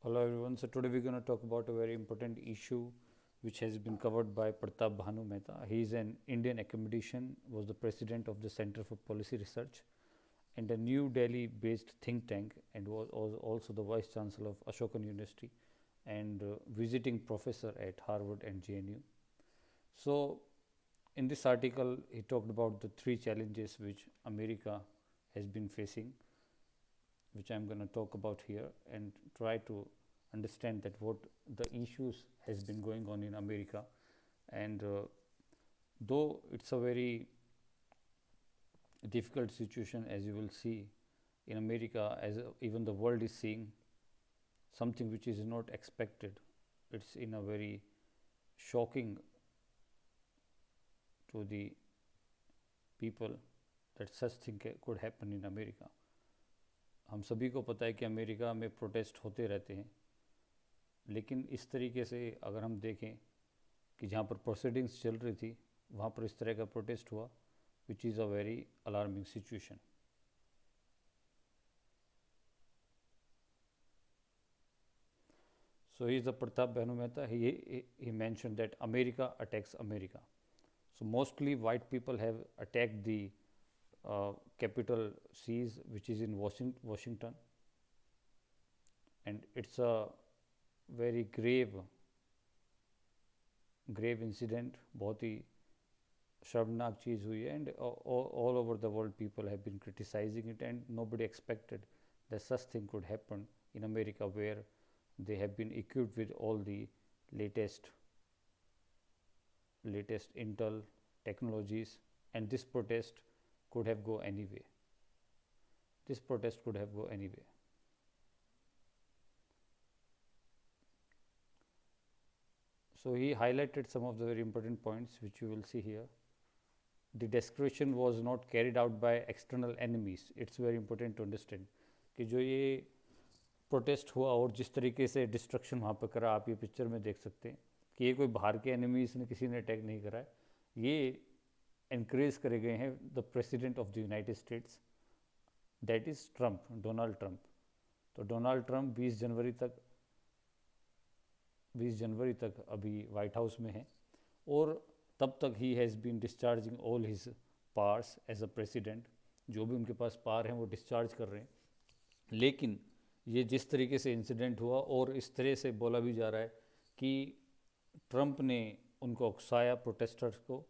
Hello everyone. So today we're going to talk about a very important issue which has been covered by Pratap Bhanu Mehta. He is an Indian academician, was the president of the Center for Policy Research and a New Delhi-based think tank, and was also the vice chancellor of Ashokan University and visiting professor at Harvard and JNU. So in this article, he talked about the three challenges which America has been facing, which I'm going to talk about here and try to understand that what the issues has been going on in America. And though it's a very difficult situation, as you will see in America, as even the world is seeing something which is not expected, it's in a very shocking to the people that such thing could happen in America. हम सभी को पता है कि America में protest होते रहते हैं, लेकिन इस तरीके से अगर हम देखें कि जहाँ पर प्रोसीडिंग्स चल रही थी वहाँ पर इस तरह का प्रोटेस्ट हुआ, which is a very alarming situation. So he is the Pratap Bhanu Mehta. He mentioned that America attacks America. So mostly white people have attacked the capital seas, which is in Washington, and it's a very grave incident. बहुत ही शर्मनाक चीज़ हुई है, and all over the world people have been criticizing it, and nobody expected that such thing could happen in America, where they have been equipped with all the latest intel technologies, and this protest could have go anyway. This protest could have go anyway. So he highlighted some of the very important points which you will see here. The desecration was not carried out by external enemies. It's very important to understand कि जो ये protest हुआ और जिस तरीके से destruction वहाँ पर करा, आप ये पिक्चर में देख सकते हैं कि ये कोई बाहर के एनिमीज ने किसी ने अटैक नहीं करा है. ये encourage करे गए हैं the president of the United States, that is Trump, Donald Trump. तो डोनाल्ड ट्रंप 20 जनवरी तक अभी वाइट हाउस में है, और तब तक he has been discharging all his powers as a president. जो भी उनके पास पावर हैं वो डिस्चार्ज कर रहे हैं. लेकिन ये जिस तरीके से इंसिडेंट हुआ, और इस तरह से बोला भी जा रहा है कि ट्रंप ने उनको उकसाया प्रोटेस्टर्स को,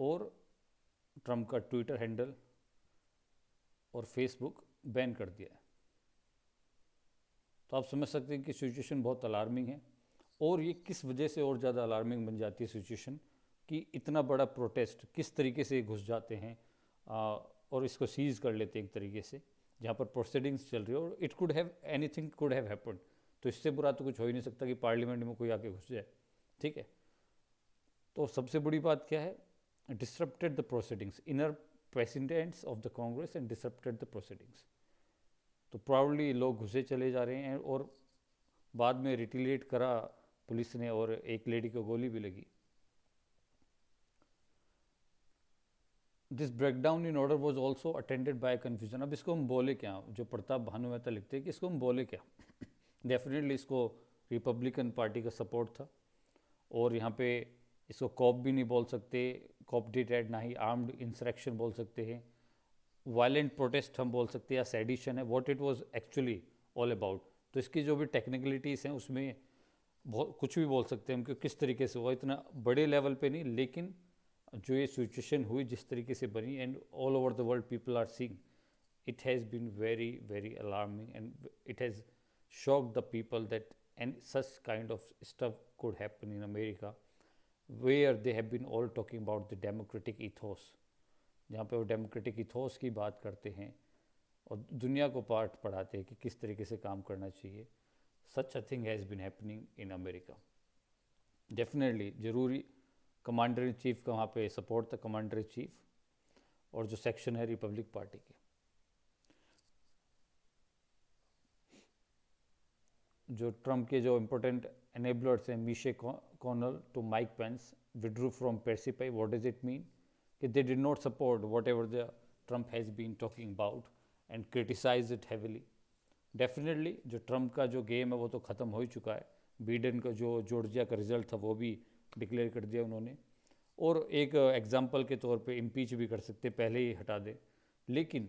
और ट्रंप का ट्विटर हैंडल और फेसबुक बैन कर दिया है. तो आप समझ सकते हैं कि सिचुएशन बहुत अलार्मिंग है. और ये किस वजह से और ज़्यादा अलार्मिंग बन जाती है सिचुएशन, कि इतना बड़ा प्रोटेस्ट किस तरीके से घुस जाते हैं और इसको सीज कर लेते हैं एक तरीके से, जहाँ पर प्रोसीडिंग्स चल रही है, और it could have anything could have happened. तो इससे बुरा तो कुछ हो ही नहीं सकता कि पार्लियामेंट में कोई आके घुस जाए. ठीक है. तो सबसे बड़ी बात क्या है, disrupted the proceedings, inner presidents of the Congress and disrupted the proceedings. तो प्राउडली लोग घुसे चले जा रहे हैं, और बाद में रिटिलिएट करा पुलिस ने, और एक लेडी को गोली भी लगी. This breakdown in order was also attended by confusion. अब इसको हम बोले क्या, जो प्रताप भानु मेहता लिखते हैं कि इसको हम बोले क्या. डेफिनेटली इसको रिपब्लिकन पार्टी का सपोर्ट था, और यहाँ पे इसको कॉप भी नहीं बोल सकते, कॉप डिटेड, ना ही आर्म्ड इंसरेक्शन बोल सकते हैं, वायलेंट प्रोटेस्ट हम बोल सकते हैं, या सेडिशन है, what it was actually all about. तो इसकी जो भी टेक्निकलिटीज़ हैं उसमें बहुत कुछ भी बोल सकते हैं हम कि किस तरीके से हुआ, इतना बड़े लेवल पे नहीं, लेकिन जो ये सिचुएशन हुई जिस तरीके से बनी, and all over the world people are seeing, it has been very very alarming, and it has shocked the people that and such kind of stuff could happen in America, where they have been all talking about the democratic ethos, जहाँ पे वो democratic ethos की बात करते हैं और दुनिया को पाठ पढ़ाते हैं कि किस तरीके से काम करना चाहिए. Such a thing has been happening in America. Definitely ज़रूरी कमांडर इन चीफ का वहाँ पे सपोर्ट था, कमांडर इन चीफ, और जो सेक्शन है रिपब्लिक पार्टी के. जो ट्रंप के जो इम्पोर्टेंट एनेबलर्स हैं, Mitch McConnell to Mike Pence, withdrew from पेर्सिपाई. What does it mean? कि they did not support whatever the Trump has been talking about and criticize it heavily. Definitely जो Trump का जो game है वो तो ख़त्म हो ही चुका है। बिडेन का जो जॉर्जिया का रिजल्ट था वो भी डिक्लेयर कर दिया उन्होंने, और एक एग्जाम्पल के तौर पे इम्पीच भी कर सकते, पहले ही हटा दे। लेकिन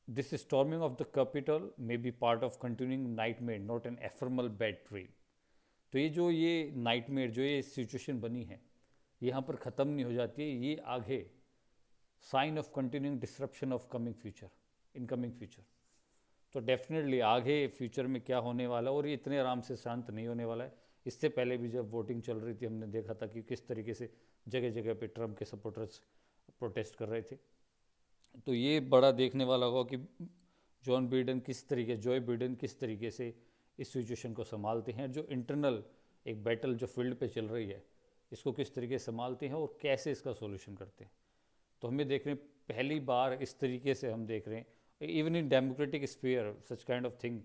this storming of the Capitol may be part of continuing nightmare, not an ephemeral bad dream. तो ये नाइटमेयर, जो ये सिचुएशन बनी है, यहाँ पर ख़त्म नहीं हो जाती है, ये आगे sign of continuing disruption of coming future, incoming future. तो डेफिनेटली आगे फ्यूचर में क्या होने वाला है, और ये इतने आराम से शांत नहीं होने वाला है। इससे पहले भी जब वोटिंग चल रही थी हमने देखा था कि किस तरीके से जगह जगह पे ट्रम्प के सपोर्टर्स प्रोटेस्ट कर रहे थे। तो ये बड़ा देखने वाला होगा कि जॉय बिडेन किस तरीके से इस सिचुएशन को संभालते हैं, जो इंटरनल एक बैटल जो फील्ड पे चल रही है, इसको किस तरीके से संभालते हैं और कैसे इसका सॉल्यूशन करते हैं। तो हमें देख रहे हैं पहली बार इस तरीके से हम देख रहे हैं even in democratic sphere such kind of thing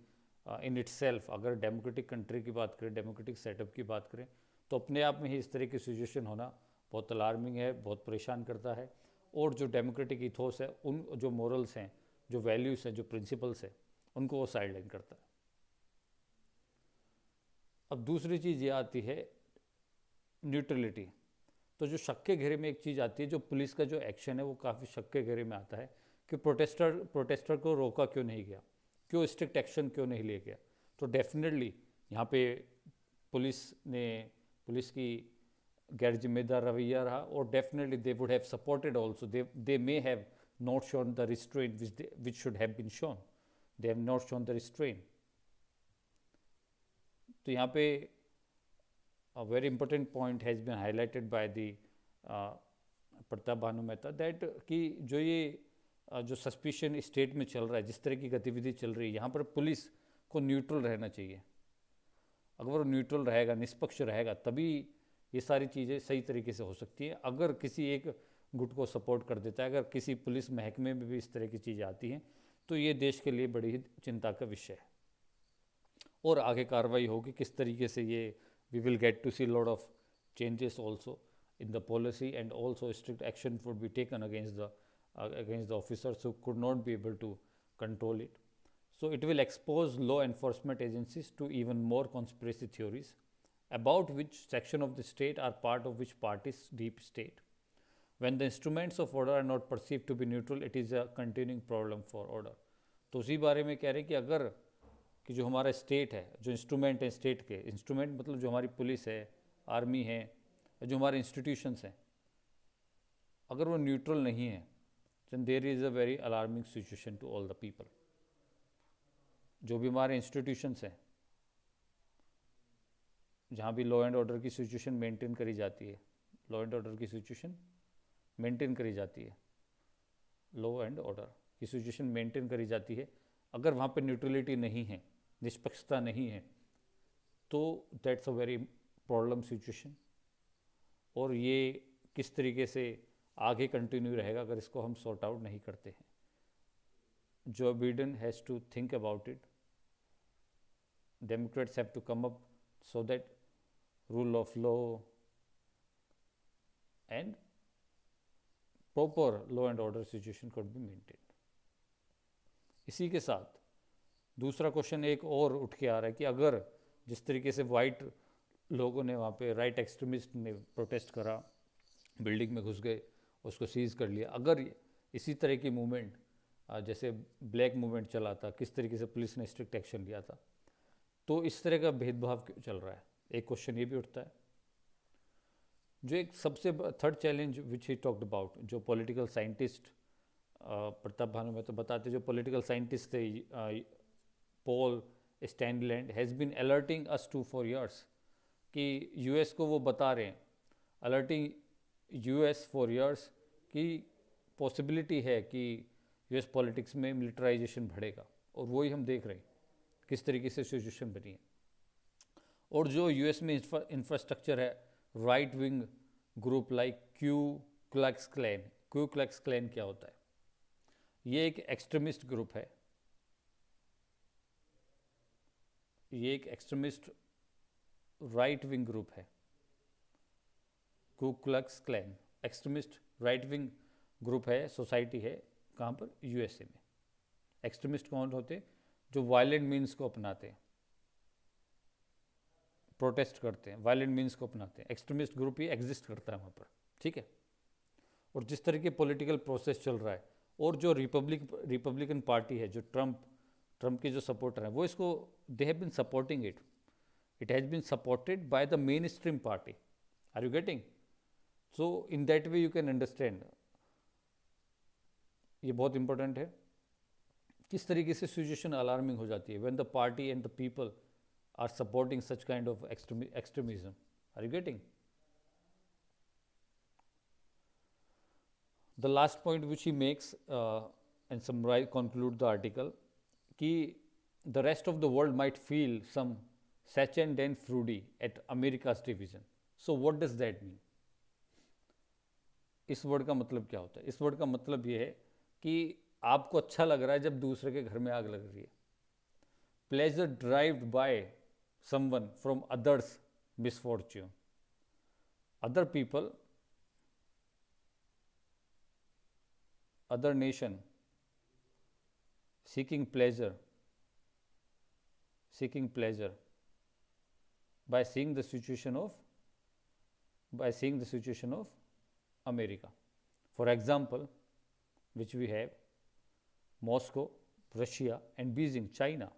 in it self. अगर डेमोक्रेटिक कंट्री की बात करें, डेमोक्रेटिक सेटअप की बात करें, तो अपने आप में ही इस तरह की सिचुएशन होना बहुत अलार्मिंग है, बहुत परेशान करता है। और जो डेमोक्रेटिक इथोस है, उन जो मोरल्स हैं, जो वैल्यूज़ हैं, जो प्रिंसिपल्स हैं, उनको वो साइडलाइन करता है। अब दूसरी चीज़ ये आती है न्यूट्रलिटी। तो जो शक के घेरे में एक चीज़ आती है, जो पुलिस का जो एक्शन है वो काफ़ी शक के घेरे में आता है कि प्रोटेस्टर को रोका क्यों नहीं गया, क्यों स्ट्रिक्ट एक्शन क्यों नहीं लिया गया। तो डेफिनेटली यहाँ पे पुलिस की गैर जिम्मेदार रवैया रहा, और definitely they would have supported also, they may have not shown the restraint which should have been shown, they have not shown the restraint. तो यहाँ पे a very important point has been highlighted by the Pratap Bhanu Mehta that कि जो ये जो suspicion state में चल रहा है, जिस तरह की गतिविधि चल रही है, यहाँ पर पुलिस को न्यूट्रल रहना चाहिए। अगर वो न्यूट्रल रहेगा, निष्पक्ष रहेगा, तभी ये सारी चीज़ें सही तरीके से हो सकती है। अगर किसी एक गुट को सपोर्ट कर देता है, अगर किसी पुलिस महकमे में भी इस तरह की चीज़ें आती हैं, तो ये देश के लिए बड़ी ही चिंता का विषय है। और आगे कार्रवाई होगी किस तरीके से, ये we will get to see a lot of changes also in the policy, and also strict action would be taken against the officers who could not be able to control it. So it will expose law enforcement agencies to even more conspiracy theories about which section of the state are part of which party's deep state. When the instruments of order are not perceived to be neutral, it is a continuing problem for order. तो उसी बारे में कह रहे हैं कि अगर कि जो हमारा स्टेट है, जो इंस्ट्रूमेंट है स्टेट के, इंस्ट्रूमेंट मतलब जो हमारी पुलिस है, आर्मी है, जो हमारे इंस्टीट्यूशंस हैं, अगर वो न्यूट्रल नहीं है, then there is a very alarming situation to all the people. जो भी हमारे इंस्टीट्यूशंस हैं, जहाँ भी लॉ एंड ऑर्डर की सिचुएशन मेंटेन करी जाती है, लॉ एंड ऑर्डर की सिचुएशन मेंटेन करी जाती है, लॉ एंड ऑर्डर की सिचुएशन मेंटेन करी जाती है, अगर वहाँ पे न्यूट्रलिटी नहीं है, निष्पक्षता नहीं है, तो that's a very problem situation. और ये किस तरीके से आगे कंटिन्यू रहेगा अगर इसको हम सॉर्ट आउट नहीं करते हैं। Joe Biden has to think about it, Democrats have to come up so that rule of law and proper law and order situation could be maintained. इसी के साथ दूसरा क्वेश्चन एक और उठ के आ रहा है कि अगर जिस तरीके से वाइट लोगों ने वहाँ पे, राइट एक्सट्रीमिस्ट ने प्रोटेस्ट करा, बिल्डिंग में घुस गए, उसको सीज कर लिया, अगर इसी तरह की मूवमेंट जैसे ब्लैक मूवमेंट चला था, किस तरीके से पुलिस ने स्ट्रिक्ट एक्शन लिया था, तो इस तरह का भेदभाव क्यों चल रहा है, एक क्वेश्चन ये भी उठता है। जो एक सबसे third challenge which he talked about, जो पॉलिटिकल साइंटिस्ट प्रताप भानु में तो बताते, जो पॉलिटिकल साइंटिस्ट थे, Paul Staniland has been alerting us to for years, कि यूएस को वो बता रहे हैं, अलर्टिंग यूएस फॉर ईयर्स, कि पॉसिबिलिटी है कि यूएस पॉलिटिक्स में मिलिटराइजेशन बढ़ेगा, और वही हम देख रहे हैं किस तरीके से सिचुएशन बनी है। और जो यूएस में इंफ्रास्ट्रक्चर है, right wing group like Ku Klux Klan क्या होता है, ये एक एक्सट्रीमिस्ट ग्रुप है, ये एक एक्सट्रीमिस्ट राइट विंग ग्रुप है। Ku Klux Klan extremist right wing group है, सोसाइटी है, कहाँ पर, यूएसए में। एक्सट्रीमिस्ट कौन होते? जो वायलेंट मीन्स को अपनाते हैं, प्रोटेस्ट करते हैं, वायलेंट मीन्स को अपनाते हैं। एक्सट्रीमिस्ट ग्रुप ही एग्जिस्ट करता है वहाँ पर, ठीक है। और जिस तरह के पॉलिटिकल प्रोसेस चल रहा है, और जो रिपब्लिकन पार्टी है, जो ट्रम्प के जो सपोर्टर हैं, वो इसको they have been supporting it, it has been supported by the main stream party. Are you getting? So in that way you can understand, ये बहुत इंपॉर्टेंट है, किस तरीके से सिचुएशन अलार्मिंग हो जाती है when the party and the people are supporting such kind of extremism. Are you getting? The last point which he makes and summarize, conclude the article, कि the rest of the world might feel some sachet and fruity at America's division. So what does that mean? इस word का मतलब क्या होता है? इस word का मतलब ये है कि आपको अच्छा लग रहा है जब दूसरे के घर में आग लग रही है। Pleasure derived by someone from others' misfortune. Other people, other nation seeking pleasure by seeing the situation of America. For example, which we have Moscow, Russia and Beijing, China,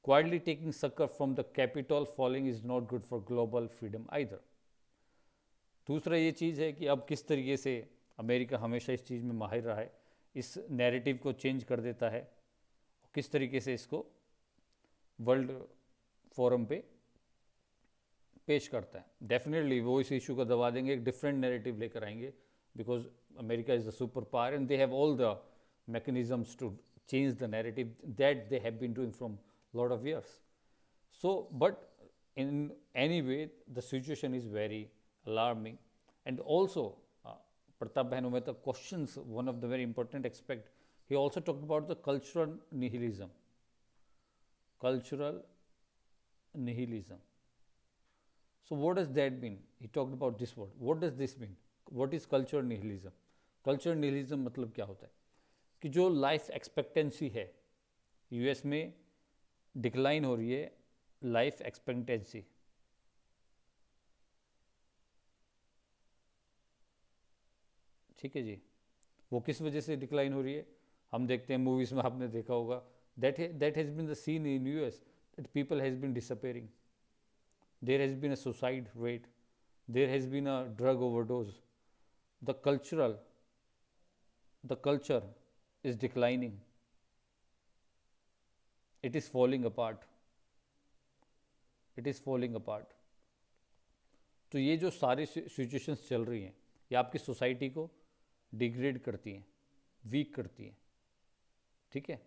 quietly taking succor from the Capitol falling is not good for global freedom either. दूसरा ये चीज़ है कि अब किस तरीके से America हमेशा इस चीज़ में माहिर रहा है, इस नैरेटिव को चेंज कर देता है, किस तरीके से इसको वर्ल्ड फोरम पे पेश करता है। डेफिनेटली वो इस इशू को दबा देंगे, एक डिफरेंट नैरेटिव लेकर आएंगे, because America is the super power and they have all the mechanisms to change the narrative that they have been doing from lot of years. So but in any way the situation is very alarming. And also Pratap Bhanu Mehta questions one of the very important aspect. He also talked about the cultural nihilism. So what does that mean? He talked about this word. What does this mean? What is cultural nihilism? Cultural nihilism मतलब क्या होता है कि जो life expectancy है US में decline हो रही है, लाइफ एक्सपेक्टेंसी, ठीक है जी, वो किस वजह से डिक्लाइन हो रही है? हम देखते हैं मूवीज़ में, आपने देखा होगा, that has been the scene in US, that people has been disappearing, there has been a suicide rate, there has been a drug overdose, the culture is declining, it is falling apart. तो ये जो सारी situations चल रही हैं, ये आपकी society को डिग्रेड करती हैं, वीक करती हैं, ठीक है।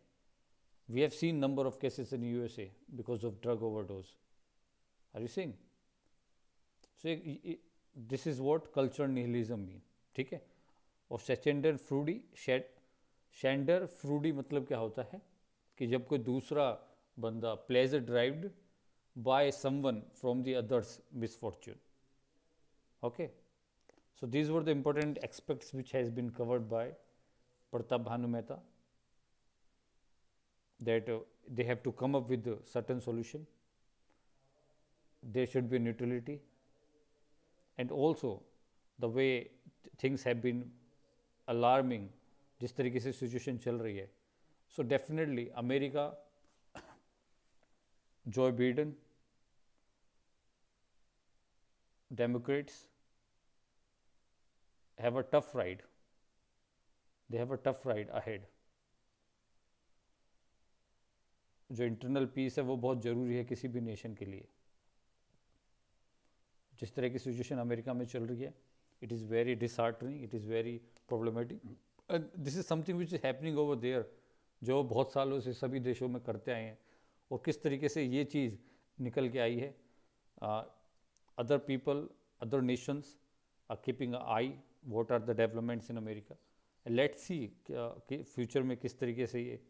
We have seen number of cases in USA because of drug overdose. Are you seeing? So this is what cultural nihilism mean, ठीक है। और शेंडर फ्रूडी मतलब क्या होता है कि जब कोई दूसरा बंदा pleasure derived by someone from the others misfortune. Okay, so these were the important aspects which has been covered by Pratap Bhanu Mehta, that they have to come up with a certain solution, there should be neutrality, and also the way things have been alarming, जिस तरीके से situation चल रही है, so definitely America, Joe Biden, Democrats have a tough ride. They have a tough ride ahead. जो internal peace है वो बहुत ज़रूरी है किसी भी नेशन के लिए। जिस तरह की सिचुएशन अमेरिका में चल रही है, it is very disheartening, it is very problematic, and this is something which is happening over there, जो बहुत सालों से सभी देशों में करते आए हैं। और किस तरीके से ये चीज़ निकल के आई है, other people, other nations are keeping a eye what are the developments in America, let's see कि फ्यूचर में किस तरीके से ये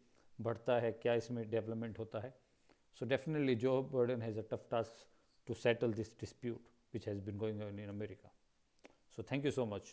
बढ़ता है, क्या इसमें डेवलपमेंट होता है। So definitely Joe Biden has a tough task to settle this dispute which has been going on in America. So thank you so much.